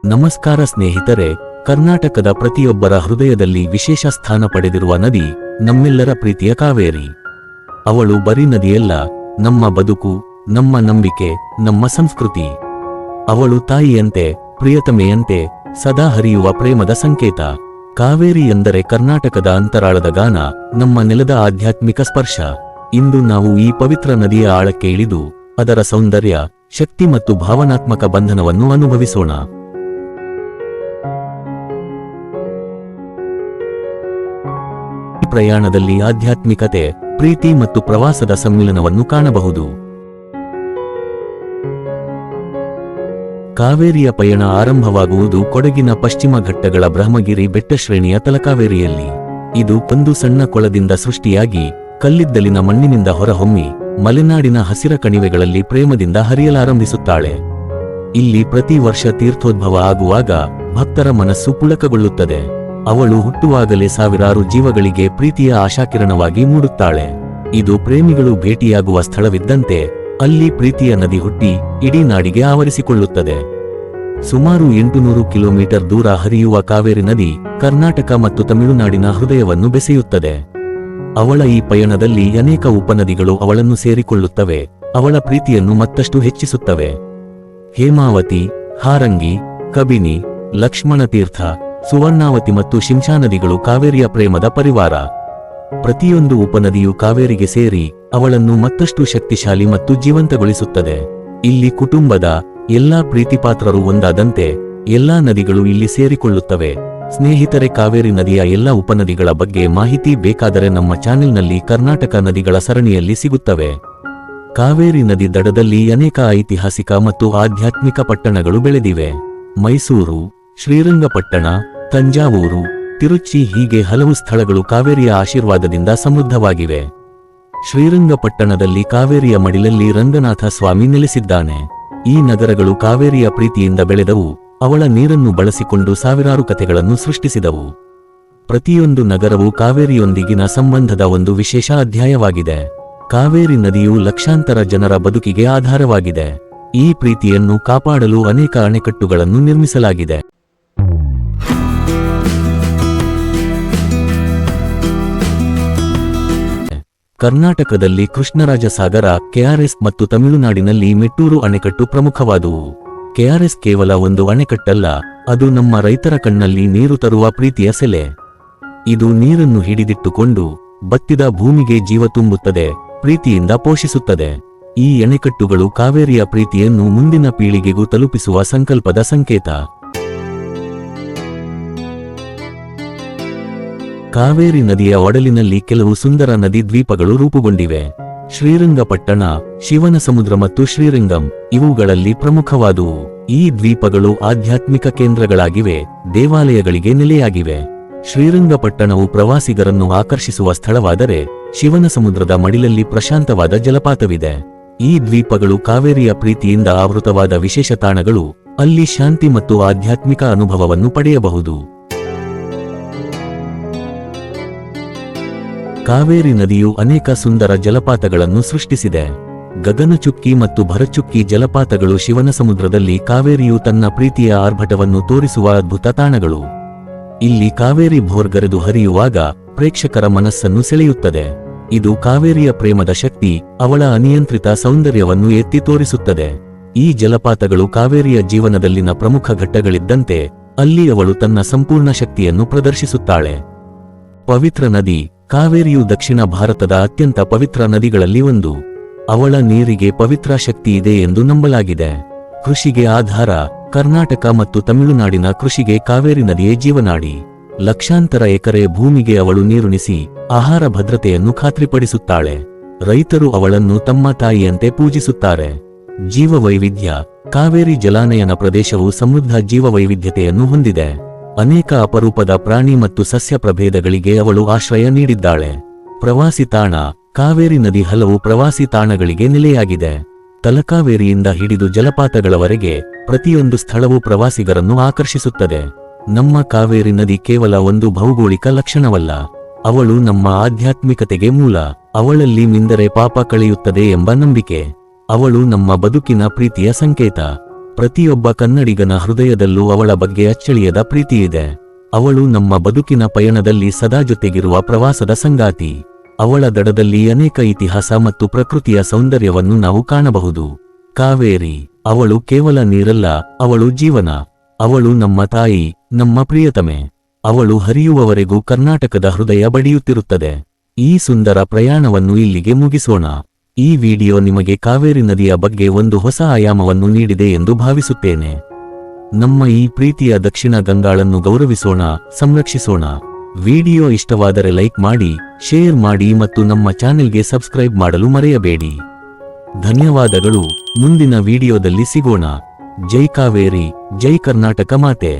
ನಮಸ್ಕಾರ ಸ್ನೇಹಿತರೆ, ಕರ್ನಾಟಕದ ಪ್ರತಿಯೊಬ್ಬರ ಹೃದಯದಲ್ಲಿ ವಿಶೇಷ ಸ್ಥಾನ ಪಡೆದಿರುವ ನದಿ ನಮ್ಮೆಲ್ಲರ ಪ್ರೀತಿಯ ಕಾವೇರಿ. ಅವಳು ಬರೀ ನದಿಯಲ್ಲ, ನಮ್ಮ ಬದುಕು, ನಮ್ಮ ನಂಬಿಕೆ, ನಮ್ಮ ಸಂಸ್ಕೃತಿ. ಅವಳು ತಾಯಿಯಂತೆ, ಪ್ರಿಯತಮೆಯಂತೆ, ಸದಾ ಹರಿಯುವ ಪ್ರೇಮದ ಸಂಕೇತ. ಕಾವೇರಿ ಎಂದರೆ ಕರ್ನಾಟಕದ ಅಂತರಾಳದ ಗಾನ, ನಮ್ಮ ನೆಲದ ಆಧ್ಯಾತ್ಮಿಕ ಸ್ಪರ್ಶ. ಇಂದು ನಾವು ಈ ಪವಿತ್ರ ನದಿಯ ಆಳಕ್ಕೆ ಇಳಿದು ಅದರ ಸೌಂದರ್ಯ, ಶಕ್ತಿ ಮತ್ತು ಭಾವನಾತ್ಮಕ ಬಂಧನವನ್ನು ಅನುಭವಿಸೋಣ. ಈ ಪ್ರಯಾಣದಲ್ಲಿ ಆಧ್ಯಾತ್ಮಿಕತೆ, ಪ್ರೀತಿ ಮತ್ತು ಪ್ರವಾಸದ ಸಮ್ಮಿಲನವನ್ನು ಕಾಣಬಹುದು. ಕಾವೇರಿಯ ಪಯಣ ಆರಂಭವಾಗುವುದು ಕೊಡಗಿನ ಪಶ್ಚಿಮ ಘಟ್ಟಗಳ ಬ್ರಹ್ಮಗಿರಿ ಬೆಟ್ಟಶ್ರೇಣಿಯ ತಲಕಾವೇರಿಯಲ್ಲಿ. ಇದು ಒಂದು ಸಣ್ಣ ಕೊಳದಿಂದ ಸೃಷ್ಟಿಯಾಗಿ ಕಲ್ಲಿದ್ದಲಿನ ಮಣ್ಣಿನಿಂದ ಹೊರಹೊಮ್ಮಿ ಮಲೆನಾಡಿನ ಹಸಿರ ಕಣಿವೆಗಳಲ್ಲಿ ಪ್ರೇಮದಿಂದ ಹರಿಯಲಾರಂಭಿಸುತ್ತಾಳೆ. ಇಲ್ಲಿ ಪ್ರತಿ ವರ್ಷ ತೀರ್ಥೋದ್ಭವ ಆಗುವಾಗ ಭಕ್ತರ ಮನಸ್ಸು ಪುಳಕಗೊಳ್ಳುತ್ತದೆ. ಅವಳು ಹುಟ್ಟುವಾಗಲೇ ಸಾವಿರಾರು ಜೀವಗಳಿಗೆ ಪ್ರೀತಿಯ ಆಶಾಕಿರಣವಾಗಿ ಮೂಡುತ್ತಾಳೆ. ಇದು ಪ್ರೇಮಿಗಳು ಭೇಟಿಯಾಗುವ ಸ್ಥಳವಿದ್ದಂತೆ ಅಲ್ಲಿ ಪ್ರೀತಿಯ ನದಿ ಹುಟ್ಟಿ ಇಡೀ ನಾಡಿಗೆ ಆವರಿಸಿಕೊಳ್ಳುತ್ತದೆ. ಸುಮಾರು 800 ಕಿಲೋಮೀಟರ್ ದೂರ ಹರಿಯುವ ಕಾವೇರಿ ನದಿ ಕರ್ನಾಟಕ ಮತ್ತು ತಮಿಳುನಾಡಿನ ಹೃದಯವನ್ನು ಬೆಸೆಯುತ್ತದೆ. ಅವಳ ಈ ಪಯಣದಲ್ಲಿ ಅನೇಕ ಉಪನದಿಗಳು ಅವಳನ್ನು ಸೇರಿಕೊಳ್ಳುತ್ತವೆ, ಅವಳ ಪ್ರೀತಿಯನ್ನು ಮತ್ತಷ್ಟು ಹೆಚ್ಚಿಸುತ್ತವೆ. ಹೇಮಾವತಿ, ಹಾರಂಗಿ, ಕಬಿನಿ, ಲಕ್ಷ್ಮಣತೀರ್ಥ, ಸುವರ್ಣಾವತಿ ಮತ್ತು ಶಿಂಷಾ ನದಿಗಳು ಕಾವೇರಿಯ ಪ್ರೇಮದ ಪರಿವಾರ. ಪ್ರತಿಯೊಂದು ಉಪನದಿಯು ಕಾವೇರಿಗೆ ಸೇರಿ ಅವಳನ್ನು ಮತ್ತಷ್ಟು ಶಕ್ತಿಶಾಲಿ ಮತ್ತು ಜೀವಂತಗೊಳಿಸುತ್ತದೆ. ಇಲ್ಲಿ ಕುಟುಂಬದ ಎಲ್ಲಾ ಪ್ರೀತಿಪಾತ್ರರು ಒಂದಾದಂತೆ ಎಲ್ಲಾ ನದಿಗಳು ಇಲ್ಲಿ ಸೇರಿಕೊಳ್ಳುತ್ತವೆ. ಸ್ನೇಹಿತರೆ, ಕಾವೇರಿ ನದಿಯ ಎಲ್ಲ ಉಪನದಿಗಳ ಬಗ್ಗೆ ಮಾಹಿತಿ ಬೇಕಾದರೆ ನಮ್ಮ ಚಾನೆಲ್ನಲ್ಲಿ ಕರ್ನಾಟಕ ನದಿಗಳ ಸರಣಿಯಲ್ಲಿ ಸಿಗುತ್ತವೆ. ಕಾವೇರಿ ನದಿ ದಡದಲ್ಲಿ ಅನೇಕ ಐತಿಹಾಸಿಕ ಮತ್ತು ಆಧ್ಯಾತ್ಮಿಕ ಪಟ್ಟಣಗಳು ಬೆಳೆದಿವೆ. ಮೈಸೂರು, ಶ್ರೀರಂಗಪಟ್ಟಣ, ತಂಜಾವೂರು, ತಿರುಚಿ ಹೀಗೆ ಹಲವು ಸ್ಥಳಗಳು ಕಾವೇರಿಯ ಆಶೀರ್ವಾದದಿಂದ ಸಮೃದ್ಧವಾಗಿವೆ. ಶ್ರೀರಂಗಪಟ್ಟಣದಲ್ಲಿ ಕಾವೇರಿಯ ಮಡಿಲಲ್ಲಿ ರಂಗನಾಥ ಸ್ವಾಮಿ ನೆಲೆಸಿದ್ದಾನೆ. ಈ ನಗರಗಳು ಕಾವೇರಿಯ ಪ್ರೀತಿಯಿಂದ ಬೆಳೆದವು, ಅವಳ ನೀರನ್ನು ಬಳಸಿಕೊಂಡು ಸಾವಿರಾರು ಕಥೆಗಳನ್ನು ಸೃಷ್ಟಿಸಿದವು. ಪ್ರತಿಯೊಂದು ನಗರವು ಕಾವೇರಿಯೊಂದಿಗಿನ ಸಂಬಂಧದ ಒಂದು ವಿಶೇಷ ಅಧ್ಯಾಯವಾಗಿದೆ. ಕಾವೇರಿ ನದಿಯು ಲಕ್ಷಾಂತರ ಜನರ ಬದುಕಿಗೆ ಆಧಾರವಾಗಿದೆ. ಈ ಪ್ರೀತಿಯನ್ನು ಕಾಪಾಡಲು ಅನೇಕ ಅಣೆಕಟ್ಟುಗಳನ್ನು ನಿರ್ಮಿಸಲಾಗಿದೆ. ಕರ್ನಾಟಕದಲ್ಲಿ ಕೃಷ್ಣರಾಜ ಸಾಗರ, ಕೆಆರ್ಎಸ್ ಮತ್ತು ತಮಿಳುನಾಡಿನಲ್ಲಿ ಮೆಟ್ಟೂರು ಅಣೆಕಟ್ಟು ಪ್ರಮುಖವಾದುವು. ಕೆಆರ್ಎಸ್ ಕೇವಲ ಒಂದು ಅಣೆಕಟ್ಟಲ್ಲ, ಅದು ನಮ್ಮ ರೈತರ ಕಣ್ಣಲ್ಲಿ ನೀರು ತರುವ ಪ್ರೀತಿಯ ಸೆಲೆ. ಇದು ನೀರನ್ನು ಹಿಡಿದಿಟ್ಟುಕೊಂಡು ಬತ್ತಿದ ಭೂಮಿಗೆ ಜೀವ ತುಂಬುತ್ತದೆ, ಪ್ರೀತಿಯಿಂದ ಪೋಷಿಸುತ್ತದೆ. ಈ ಅಣೆಕಟ್ಟುಗಳು ಕಾವೇರಿಯ ಪ್ರೀತಿಯನ್ನು ಮುಂದಿನ ಪೀಳಿಗೆಗೂ ತಲುಪಿಸುವ ಸಂಕಲ್ಪದ ಸಂಕೇತ. ಕಾವೇರಿ ನದಿಯ ಒಡಲಿನಲ್ಲಿ ಕೆಲವು ಸುಂದರ ನದಿ ದ್ವೀಪಗಳು ರೂಪುಗೊಂಡಿವೆ. ಶ್ರೀರಂಗಪಟ್ಟಣ, ಶಿವನಸಮುದ್ರ ಮತ್ತು ಶ್ರೀರಂಗಂ ಇವುಗಳಲ್ಲಿ ಪ್ರಮುಖವಾದುವು. ಈ ದ್ವೀಪಗಳು ಆಧ್ಯಾತ್ಮಿಕ ಕೇಂದ್ರಗಳಾಗಿವೆ, ದೇವಾಲಯಗಳಿಗೆ ನೆಲೆಯಾಗಿವೆ. ಶ್ರೀರಂಗಪಟ್ಟಣವು ಪ್ರವಾಸಿಗರನ್ನು ಆಕರ್ಷಿಸುವ ಸ್ಥಳವಾದರೆ ಶಿವನಸಮುದ್ರದ ಮಡಿಲಲ್ಲಿ ಪ್ರಶಾಂತವಾದ ಜಲಪಾತವಿದೆ. ಈ ದ್ವೀಪಗಳು ಕಾವೇರಿಯ ಪ್ರೀತಿಯಿಂದ ಆವೃತವಾದ ವಿಶೇಷ ತಾಣಗಳು, ಅಲ್ಲಿ ಶಾಂತಿ ಮತ್ತು ಆಧ್ಯಾತ್ಮಿಕ ಅನುಭವವನ್ನು ಪಡೆಯಬಹುದು. ಕಾವೇರಿ ನದಿಯು ಅನೇಕ ಸುಂದರ ಜಲಪಾತಗಳನ್ನು ಸೃಷ್ಟಿಸಿದೆ. ಗಗನಚುಕ್ಕಿ ಮತ್ತು ಭರಚುಕ್ಕಿ ಜಲಪಾತಗಳು ಶಿವನಸಮುದ್ರದಲ್ಲಿ ಕಾವೇರಿಯು ತನ್ನ ಪ್ರೀತಿಯ ಆರ್ಭಟವನ್ನು ತೋರಿಸುವ ಅದ್ಭುತ ತಾಣಗಳು. ಇಲ್ಲಿ ಕಾವೇರಿ ಭೋರ್ಗರೆದು ಹರಿಯುವಾಗ ಪ್ರೇಕ್ಷಕರ ಮನಸ್ಸನ್ನು ಸೆಳೆಯುತ್ತದೆ. ಇದು ಕಾವೇರಿಯ ಪ್ರೇಮದ ಶಕ್ತಿ, ಅವಳ ಅನಿಯಂತ್ರಿತ ಸೌಂದರ್ಯವನ್ನು ಎತ್ತಿ ತೋರಿಸುತ್ತದೆ. ಈ ಜಲಪಾತಗಳು ಕಾವೇರಿಯ ಜೀವನದಲ್ಲಿನ ಪ್ರಮುಖ ಘಟ್ಟಗಳಿದ್ದಂತೆ ಅಲ್ಲಿ ಅವಳು ತನ್ನ ಸಂಪೂರ್ಣ ಶಕ್ತಿಯನ್ನು ಪ್ರದರ್ಶಿಸುತ್ತಾಳೆ. ಪವಿತ್ರ ನದಿ ಕಾವೇರಿಯು ದಕ್ಷಿಣ ಭಾರತದ ಅತ್ಯಂತ ಪವಿತ್ರ ನದಿಗಳಲ್ಲಿ ಒಂದು. ಅವಳ ನೀರಿಗೆ ಪವಿತ್ರ ಶಕ್ತಿ ಇದೆ ಎಂದು ನಂಬಲಾಗಿದೆ. ಕೃಷಿಗೆ ಆಧಾರ, ಕರ್ನಾಟಕ ಮತ್ತು ತಮಿಳುನಾಡಿನ ಕೃಷಿಗೆ ಕಾವೇರಿ ನದಿಯೇ ಜೀವನಾಡಿ. ಲಕ್ಷಾಂತರ ಎಕರೆ ಭೂಮಿಗೆ ಅವಳು ನೀರುಣಿಸಿ ಆಹಾರ ಭದ್ರತೆಯನ್ನು ಖಾತ್ರಿಪಡಿಸುತ್ತಾಳೆ. ರೈತರು ಅವಳನ್ನು ತಮ್ಮ ತಾಯಿಯಂತೆ ಪೂಜಿಸುತ್ತಾರೆ. ಜೀವವೈವಿಧ್ಯ ಕಾವೇರಿ ಜಲಾನಯನ ಪ್ರದೇಶವು ಸಮೃದ್ಧ ಜೀವವೈವಿಧ್ಯತೆಯನ್ನು ಹೊಂದಿದೆ. ಅನೇಕ ಅಪರೂಪದ ಪ್ರಾಣಿ ಮತ್ತು ಸಸ್ಯ ಪ್ರಭೇದಗಳಿಗೆ ಅವಳು ಆಶ್ರಯ ನೀಡಿದ್ದಾಳೆ. ಪ್ರವಾಸಿ ತಾಣ ಕಾವೇರಿ ನದಿ ಹಲವು ಪ್ರವಾಸಿ ತಾಣಗಳಿಗೆ ನೆಲೆಯಾಗಿದೆ. ತಲಕಾವೇರಿಯಿಂದ ಹಿಡಿದು ಜಲಪಾತಗಳವರೆಗೆ ಪ್ರತಿಯೊಂದು ಸ್ಥಳವೂ ಪ್ರವಾಸಿಗರನ್ನು ಆಕರ್ಷಿಸುತ್ತದೆ. ನಮ್ಮ ಕಾವೇರಿ ನದಿ ಕೇವಲ ಒಂದು ಭೌಗೋಳಿಕ ಲಕ್ಷಣವಲ್ಲ, ಅವಳು ನಮ್ಮ ಆಧ್ಯಾತ್ಮಿಕತೆಗೆ ಮೂಲ. ಅವಳಲ್ಲಿ ಮಿಂದರೆ ಪಾಪ ಕಳೆಯುತ್ತದೆ ಎಂಬ ನಂಬಿಕೆ. ಅವಳು ನಮ್ಮ ಬದುಕಿನ ಪ್ರೀತಿಯ ಸಂಕೇತ. ಪ್ರತಿಯೊಬ್ಬ ಕನ್ನಡಿಗನ ಹೃದಯದಲ್ಲೂ ಅವಳ ಬಗ್ಗೆ ಅಚ್ಚಳಿಯದ ಪ್ರೀತಿಯಿದೆ. ಅವಳು ನಮ್ಮ ಬದುಕಿನ ಪಯಣದಲ್ಲಿ ಸದಾ ಜೊತೆಗಿರುವ ಪ್ರವಾಸದ ಸಂಗಾತಿ. ಅವಳ ದಡದಲ್ಲಿ ಅನೇಕ ಇತಿಹಾಸ ಮತ್ತು ಪ್ರಕೃತಿಯ ಸೌಂದರ್ಯವನ್ನು ನಾವು ಕಾಣಬಹುದು. ಕಾವೇರಿ, ಅವಳು ಕೇವಲ ನೀರಲ್ಲ, ಅವಳು ಜೀವನ. ಅವಳು ನಮ್ಮ ತಾಯಿ, ನಮ್ಮ ಪ್ರಿಯತಮೆ. ಅವಳು ಹರಿಯುವವರೆಗೂ ಕರ್ನಾಟಕದ ಹೃದಯ ಬಡಿಯುತ್ತಿರುತ್ತದೆ. ಈ ಸುಂದರ ಪ್ರಯಾಣವನ್ನು ಇಲ್ಲಿಗೆ ಮುಗಿಸೋಣ. ಈ ವಿಡಿಯೋ ನಿಮಗೆ ಕಾವೇರಿ ನದಿಯ ಬಗ್ಗೆ ಒಂದು ಹೊಸ ಆಯಾಮವನ್ನು ನೀಡಿದೆ ಎಂದು ಭಾವಿಸುತ್ತೇನೆ. ನಮ್ಮ ಈ ಪ್ರೀತಿಯ ದಕ್ಷಿಣ ಗಂಗಾಳನ್ನು ಗೌರವಿಸೋಣ, ಸಂರಕ್ಷಿಸೋಣ. ವಿಡಿಯೋ ಇಷ್ಟವಾದರೆ ಲೈಕ್ ಮಾಡಿ, ಶೇರ್ ಮಾಡಿ ಮತ್ತು ನಮ್ಮ ಚಾನೆಲ್ಗೆ ಸಬ್ಸ್ಕ್ರೈಬ್ ಮಾಡಲು ಮರೆಯಬೇಡಿ. ಧನ್ಯವಾದಗಳು. ಮುಂದಿನ ವಿಡಿಯೋದಲ್ಲಿ ಸಿಗೋಣ. ಜೈ ಕಾವೇರಿ, ಜೈ ಕರ್ನಾಟಕ ಮಾತೆ.